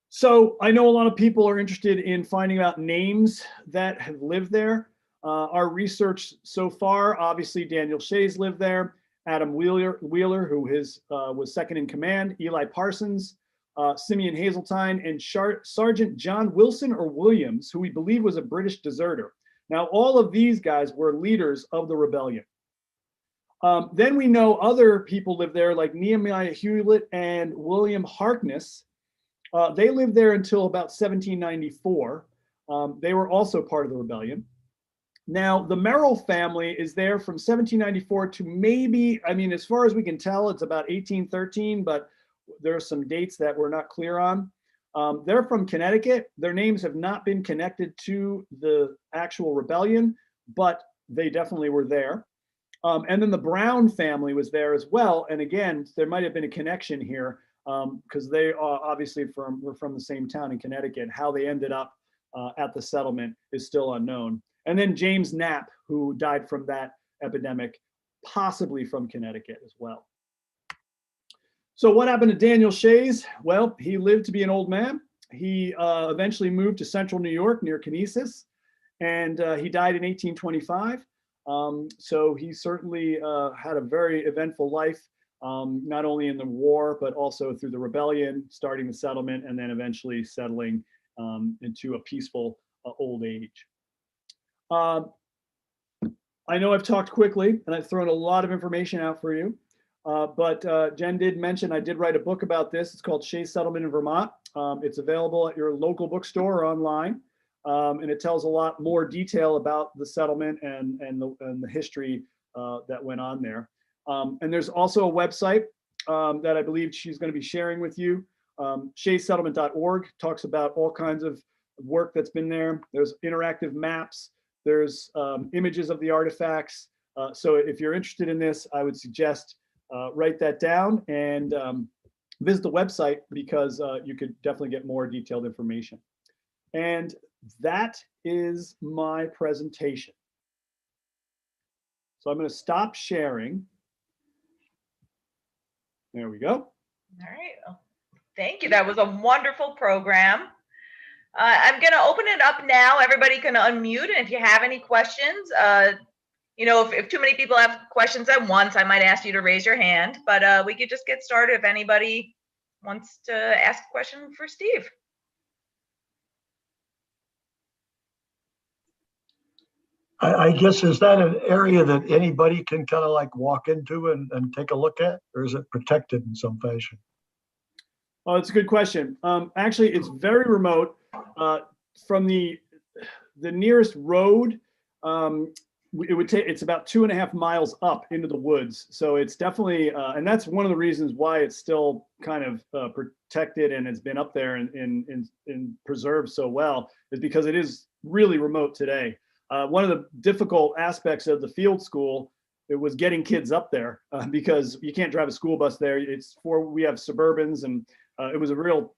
So I know a lot of people are interested in finding out names that have lived there. Our research so far, obviously Daniel Shays lived there, Adam Wheeler who was second in command, Eli Parsons, Simeon Hazeltine, and Sergeant John Wilson or Williams, who we believe was a British deserter. Now, all of these guys were leaders of the rebellion. Then we know other people lived there, like Nehemiah Hewlett and William Harkness. They lived there until about 1794. They were also part of the rebellion. Now, the Merrill family is there from 1794 to maybe, I mean, as far as we can tell, it's about 1813, but there are some dates that we're not clear on. They're from Connecticut. Their names have not been connected to the actual rebellion, but they definitely were there. And then the Brown family was there as well. And again, there might have been a connection here because they are obviously were from the same town in Connecticut. How they ended up at the settlement is still unknown. And then James Knapp, who died from that epidemic, possibly from Connecticut as well. So what happened to Daniel Shays? Well, he lived to be an old man. He eventually moved to central New York near Kinesis, and he died in 1825. So he certainly had a very eventful life, not only in the war, but also through the rebellion, starting the settlement, and then eventually settling into a peaceful old age. I know I've talked quickly and I've thrown a lot of information out for you, but Jen did mention I did write a book about this. It's called Shays Settlement in Vermont. It's available at your local bookstore or online, and it tells a lot more detail about the settlement and the history that went on there. And there's also a website that I believe she's going to be sharing with you. ShaysSettlement.org talks about all kinds of work that's been there. There's interactive maps. There's images of the artifacts. So if you're interested in this, I would suggest write that down and visit the website because you could definitely get more detailed information. And that is my presentation. So I'm going to stop sharing. There we go. All right. Well, thank you. That was a wonderful program. I'm going to open it up now. Everybody can unmute. And if you have any questions, you know, if too many people have questions at once, I might ask you to raise your hand. But we could just get started if anybody wants to ask a question for Steve. I guess, is that an area that anybody can kind of like walk into and take a look at, or is it protected in some fashion? Oh, it's a good question. Actually, it's very remote. From the nearest road, it would take, it's about 2.5 miles up into the woods. So it's definitely, and that's one of the reasons why it's still kind of protected and it's been up there and preserved so well, is because it is really remote today. One of the difficult aspects of the field school, it was getting kids up there because you can't drive a school bus there. We have Suburbans, and it was a real,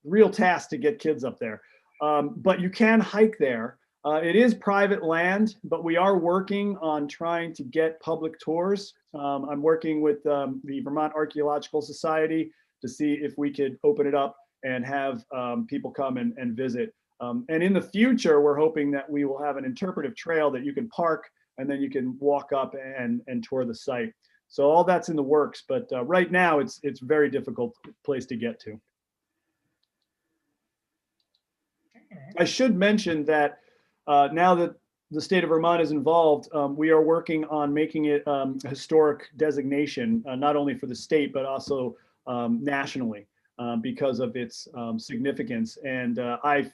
real task to get kids up there. But you can hike there. It is private land, but we are working on trying to get public tours. I'm working with the Vermont Archaeological Society to see if we could open it up and have people come and visit. And in the future, we're hoping that we will have an interpretive trail that you can park and then you can walk up and tour the site. So all that's in the works, but right now it's a very difficult place to get to. I should mention that now that the state of Vermont is involved, we are working on making it a historic designation, not only for the state, but also nationally because of its significance. And I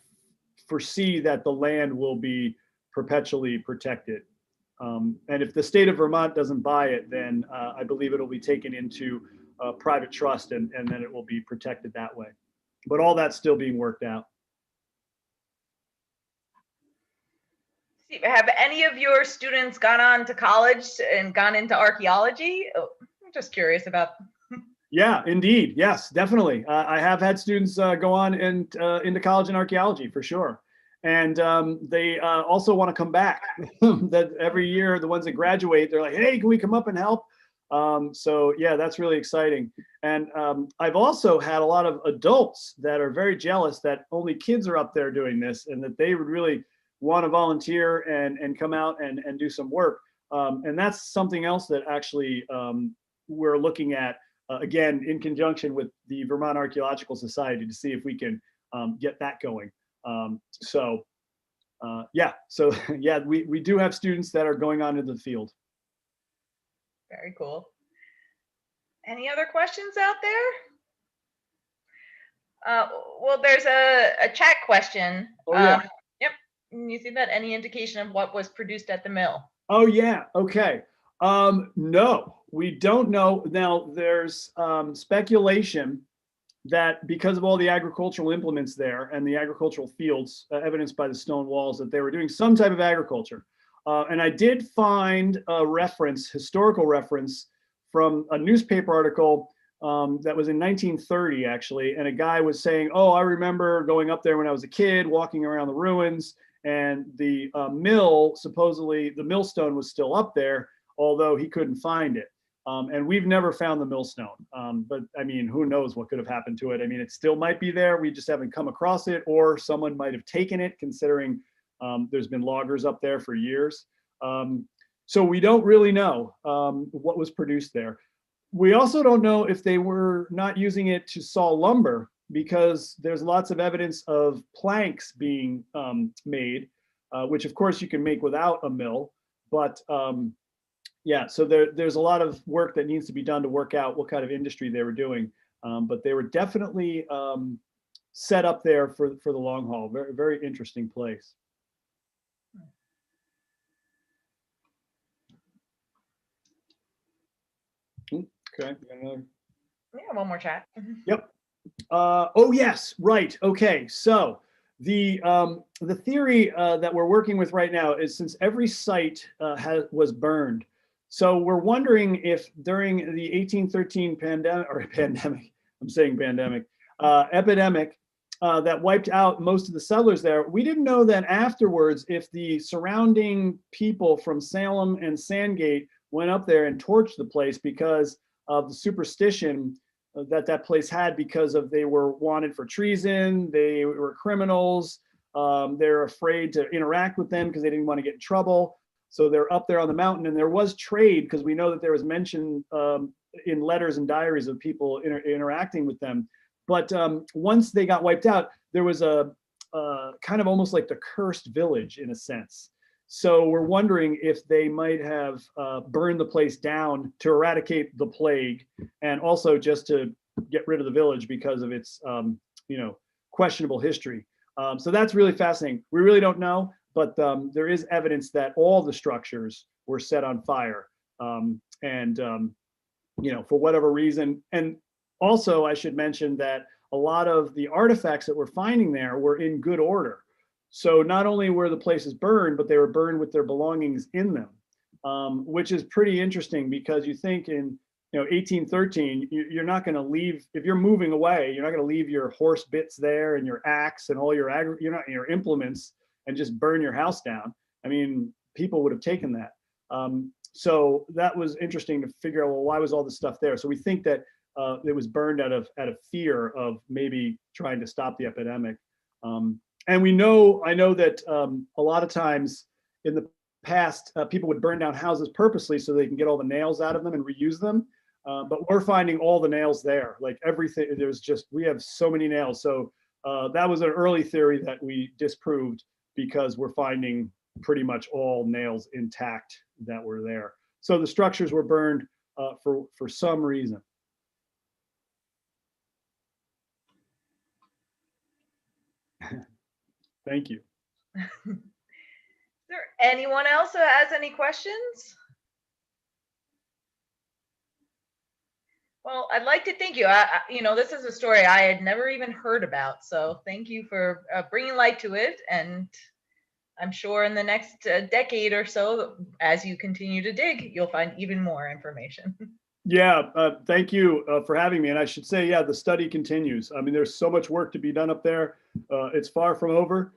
foresee that the land will be perpetually protected. And if the state of Vermont doesn't buy it, then I believe it'll be taken into private trust and then it will be protected that way. But all that's still being worked out. Steve, have any of your students gone on to college and gone into archaeology? Oh, I'm just curious about. Yeah, indeed. Yes, definitely. I have had students go on and into college in archaeology for sure. And they also want to come back. That every year, the ones that graduate, they're like, hey, can we come up and help? So yeah, that's really exciting. And I've also had a lot of adults that are very jealous that only kids are up there doing this and that they would really want to volunteer and come out and do some work. And that's something else that actually we're looking at again, in conjunction with the Vermont Archaeological Society to see if we can get that going. Yeah, so yeah, we do have students that are going on into the field. Very cool. Any other questions out there? Well, there's a chat question. Oh, yeah. Yep. You see that? Any indication of what was produced at the mill? Oh, yeah. Okay. No, we don't know. Now, there's speculation that because of all the agricultural implements there and the agricultural fields, evidenced by the stone walls, that they were doing some type of agriculture. And I did find a reference, historical reference, from a newspaper article that was in 1930, actually. And a guy was saying, oh, I remember going up there when I was a kid, walking around the ruins, and the mill, supposedly the millstone was still up there, although he couldn't find it. And we've never found the millstone. But I mean, who knows what could have happened to it? I mean, it still might be there. We just haven't come across it, or someone might have taken it, considering there's been loggers up there for years. So we don't really know what was produced there. We also don't know if they were not using it to saw lumber, because there's lots of evidence of planks being made, which of course you can make without a mill. But yeah, so there's a lot of work that needs to be done to work out what kind of industry they were doing. But they were definitely set up there for the long haul. Very, very interesting place. Okay. Yeah, one more chat. Yep. Oh yes, right. Okay, so the theory that we're working with right now is, since every site was burned, so we're wondering if during the 1813 epidemic that wiped out most of the settlers there, we didn't know that afterwards if the surrounding people from Salem and Sandgate went up there and torched the place because of the superstition that place had, because of they were wanted for treason, they were criminals, they're afraid to interact with them because they didn't want to get in trouble. So they're up there on the mountain, and there was trade, because we know that there was mention in letters and diaries of people interacting with them. But once they got wiped out, there was a kind of almost like the cursed village in a sense. So we're wondering if they might have burned the place down to eradicate the plague, and also just to get rid of the village because of its, questionable history. So that's really fascinating. We really don't know, but there is evidence that all the structures were set on fire, for whatever reason. And also, I should mention that a lot of the artifacts that we're finding there were in good order. So not only were the places burned, but they were burned with their belongings in them, which is pretty interesting, because you think in 1813, you're not going to leave, if you're moving away, you're not going to leave your horse bits there and your axe and all your your implements and just burn your house down. I mean, people would have taken that. So that was interesting to figure out, well, why was all this stuff there? So we think that it was burned out of fear of maybe trying to stop the epidemic. And I know that a lot of times in the past, people would burn down houses purposely so they can get all the nails out of them and reuse them. But we're finding all the nails there, like everything. We have so many nails. So that was an early theory that we disproved, because we're finding pretty much all nails intact that were there. So the structures were burned for some reason. Thank you. Is there anyone else who has any questions? Well, I'd like to thank you. This is a story I had never even heard about. So thank you for bringing light to it. And I'm sure in the next decade or so, as you continue to dig, you'll find even more information. Yeah, thank you for having me. And I should say, yeah, the study continues. I mean, there's so much work to be done up there. It's far from over.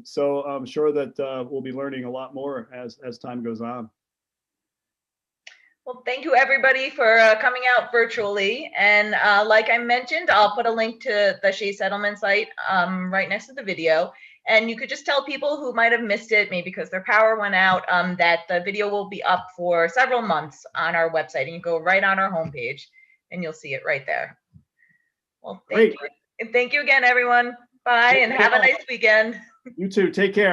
So I'm sure that we'll be learning a lot more as time goes on. Well, thank you everybody for coming out virtually. And like I mentioned, I'll put a link to the Shays settlement site right next to the video. And you could just tell people who might have missed it, maybe because their power went out, that the video will be up for several months on our website. And you go right on our homepage. and you'll see it right there. Well, Great. thank you. And thank you again, everyone. Bye, and have a nice weekend. You too. Take care.